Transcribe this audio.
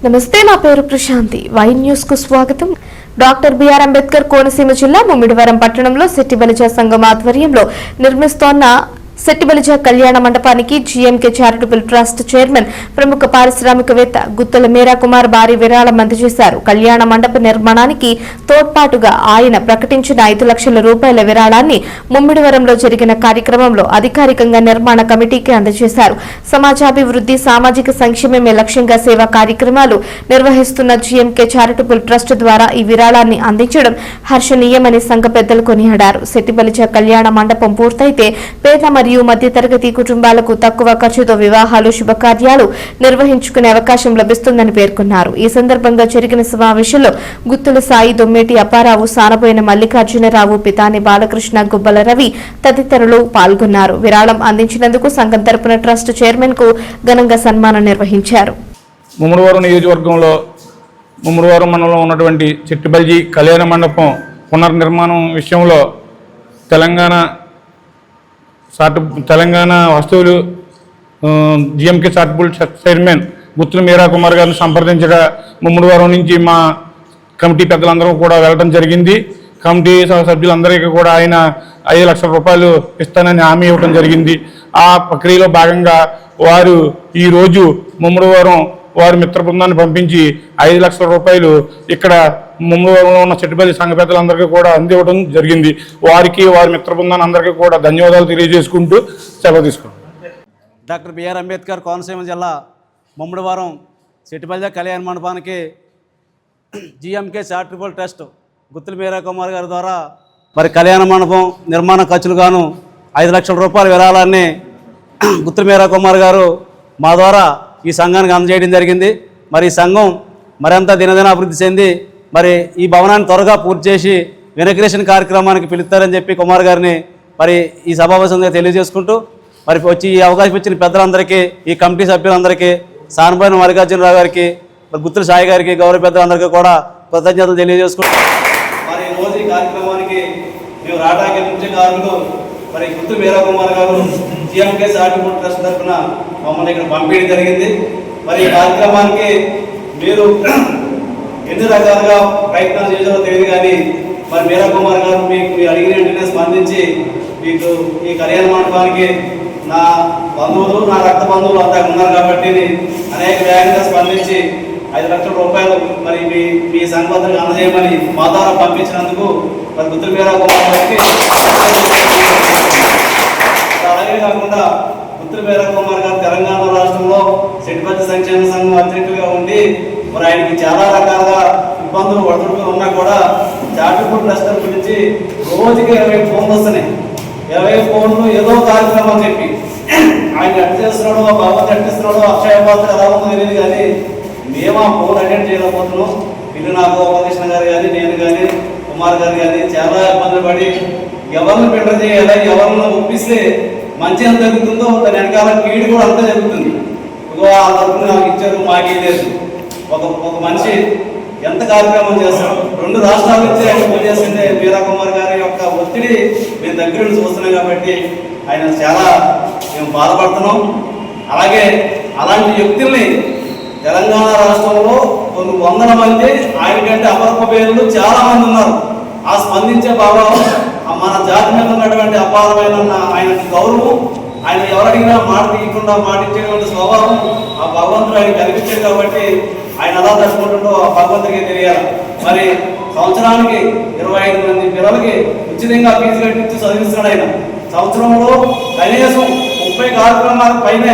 నమస్తే, నా పేరు ప్రశాంతి. వై న్యూస్ కు స్వాగతం. డాక్టర్ బిఆర్ అంబేద్కర్ కోనసీమ జిల్లా ముమ్మిడివరం పట్టణంలో శెట్టి బలిజ సంఘం ఆధ్వర్యంలో నిర్మిస్తోన్న శెట్టి బలిజ కళ్యాణ మండపానికి జీఎంకే చారిటబుల్ ట్రస్ట్ చైర్మన్ ప్రముఖ పారిశ్రామికవేత్త గుత్తల మీరా కుమార్ భారీ విరాళం అందజేశారు. కళ్యాణ మండప నిర్మాణానికి తోడ్పాటుగా ఆయన ప్రకటించిన 5 లక్షల రూపాయల విరాళాన్ని ముమ్మిడివరంలో జరిగిన కార్యక్రమంలో అధికారికంగా నిర్మాణ కమిటీకి అందజేశారు. సమాజాభివృద్ధి, సామాజిక సంక్షేమమే లక్ష్యంగా సేవా కార్యక్రమాలు నిర్వహిస్తున్న జీఎంకే చారిటబుల్ ట్రస్ట్ ద్వారా ఈ విరాళాన్ని అందించడం హర్షణీయమని సంఘ పెద్దలు కొనియాడారు. శెట్టి బలిజ కళ్యాణ మండపం పూర్తయితే పేద మరియు మధ్యతరగతి కుటుంబాలకు తక్కువ ఖర్చుతో వివాహాలు, శుభకార్యాలు నిర్వహించుకునే అవకాశం లభిస్తుందని పేర్కొన్నారు. ఈ సందర్భంగా జరిగిన సమావేశంలో గుత్తుల సాయి, దొమ్మేటి అప్పారావు, సానబోయిన మల్లికార్జునరావు, పితాని బాలకృష్ణ, గుబ్బల రవి తదితరులు పాల్గొన్నారు. విరాళం అందించినందుకు సంఘం తరపున ట్రస్ట్ చైర్మన్ కు ఘనంగా సన్మానం నిర్వహించారు. ముమ్మడివరం నియోజకవర్గంలో ముమ్మడివరం మండలంలో ఉన్నటువంటి శెట్టి బలిజ కళ్యాణ మండపం పునర్నిర్మాణం విషయంలో తెలంగాణ వస్తువులు జీఎంకే చారిటబుల్ చైర్మన్ గుత్తుల మీరా కుమార్ గారిని సంప్రదించగా ముమ్మడివరం నుంచి మా కమిటీ పెద్దలందరూ కూడా వెళ్ళడం జరిగింది. కమిటీ సభ్యులందరికీ కూడా ఆయన 5 లక్షల రూపాయలు ఇస్తానని హామీ ఇవ్వడం జరిగింది. ఆ ప్రక్రియలో భాగంగా వారు ఈరోజు ముమ్మడివరం వారి మిత్ర బృందాన్ని పంపించి 5 లక్షల రూపాయలు ఇక్కడ ముమ్మడివరంలో ఉన్న శెట్టి బలిజ సంఘ పెద్దలందరికీ కూడా అందివ్వడం జరిగింది. వారికి, వారి మిత్ర బృందాన్ని అందరికీ కూడా ధన్యవాదాలు తెలియజేసుకుంటూ సెలవు తీసుకున్నాం. డాక్టర్ బిఆర్ అంబేద్కర్ కోనసీమ జిల్లా ముమ్మడివరం శెట్టి బలిజ కళ్యాణ మండపానికి జీఎంకే చారిటబుల్ ట్రస్ట్ గుత్తుల మీరా కుమార్ గారి ద్వారా మరి కళ్యాణ మండపం నిర్మాణ ఖర్చులు గాను 5 లక్షల రూపాయల విరాళాన్ని గుత్తుల మీరా కుమార్ గారు మా ద్వారా ఈ సంఘానికి అందజేయడం జరిగింది. మరి ఈ సంఘం మరింత దినదిన అభివృద్ధి చెంది మరి ఈ భవనాన్ని త్వరగా పూర్తి చేసి ఇనాగ్రేషన్ కార్యక్రమానికి పిలుస్తారని చెప్పి కుమార్ గారిని మరి ఈ సమావేశంగా తెలియజేసుకుంటూ మరి వచ్చి ఈ అవకాశం ఇచ్చిన పెద్దలందరికీ, ఈ కమిటీ సభ్యులందరికీ, సానబోయిన మల్లికార్జునరావు గారికి, మరి గుత్తుల సాయి గారికి, గౌరవ పెద్దలందరికీ కూడా కృతజ్ఞతలు తెలియజేసుకుంటూ మరి ఈరోజు ఈ కార్యక్రమానికి మేము రావడానికి ముఖ్య కారణులు మరి గుత్తుల మీరా కుమార్ గారు జీఎంకే చారిటబుల్ ట్రస్ట్ తరఫున మమ్మల్ని ఇక్కడ పంపించడం జరిగింది. మరి ఈ కార్యక్రమానికి మీరు ఎన్ని రకాలుగా ప్రయత్నాలు చేసారో తెలియదు, కానీ మరి మీరా కుమార్ గారు మీరు అడిగిన వెంటనే స్పందించి మీకు ఈ కళ్యాణ మండపానికి నా బంధువులు, నా రక్త బంధువులు అంతా ఉన్నారు కాబట్టి అనేక వేగంగా స్పందించి 5 లక్షల రూపాయలు మరి మీ సంఘానికి అందజేయమని మా ద్వారా పంపించినందుకు మరి గుత్తుల మీరా కుమార్ గారికి, అలాగే కాకుండా గుత్తుల మీరా కుమార్ గారు తెలంగాణ రాష్ట్రంలో శెట్టి బలిజ సంక్షేమ సంఘం అధ్యక్షులుగా ఉండి మరి ఆయనకి చాలా రకాలుగా ఇబ్బందులు ఒడిదుడుకులు ఉన్నా కూడా చారిటబుల్ ట్రస్ట్ గురించి రోజుకి 20 ఫోన్లు వస్తున్నాయి. 20 ఫోన్లు ఏదో కార్యక్రమం చెప్పి ఆయన అడ్డిస్తున్నాడో, భగవంతు అడ్డిస్తున్నాడో, అక్షయ పాత్ర ఎలా ఉందో తెలియదు, కానీ మేము ఆ ఫోన్ అటెండ్ చేయలేకపోతున్నాం. ఇది నాకు గోపాలకృష్ణ గారు కానీ, నేను కానీ, కుమార్ గారు కానీ చాలా ఇబ్బందులు పడి ఎవరిని బెటర్ చేయాలి, ఎవరిని ఒప్పిస్తే మంచి ఎంత జరుగుతుందో దాని వెనకాల కీడు కూడా అంతా జరుగుతుంది. ఆ తరఫున నాకు ఇచ్చారు, మాకే లేదు. ఒక మనిషి ఎంత కార్యక్రమం చేస్తాడు. 2 రాష్ట్రాల నుంచి ఆయన ఫోన్ చేస్తుంటే మీరా కుమార్ గారి యొక్క ఒత్తిడి మేము దగ్గర చూస్తున్నాం కాబట్టి ఆయన చాలా మేము బాధపడుతున్నాం. అలాగే అలాంటి వ్యక్తుల్ని తెలంగాణ రాష్ట్రంలో కొన్ని వందల మంది ఆయన కంటే అపరూప పేర్లు చాలా మంది ఉన్నారు. ఆ స్పందించే భావం, మన జాతి మీద ఉన్నటువంటి అపారమైన ఆయన గౌరవం, ఆయన ఎవరడిగినా మాట తీయకుండా మాటించేటువంటి స్వభావం ఆ భగవంతుడు ఆయన కనిపించాడు కాబట్టి ఆయన ఎలా తట్టుకుంటుండో ఆ భగవంతుడికి తెలియాలి. మరి సంవత్సరానికి 25 మంది పిల్లలకి ఉచితంగా ఫీజు కట్టించి చదివిస్తున్నాడు. ఆయన సంవత్సరంలో కనీసం 30 కార్యక్రమాల పైనే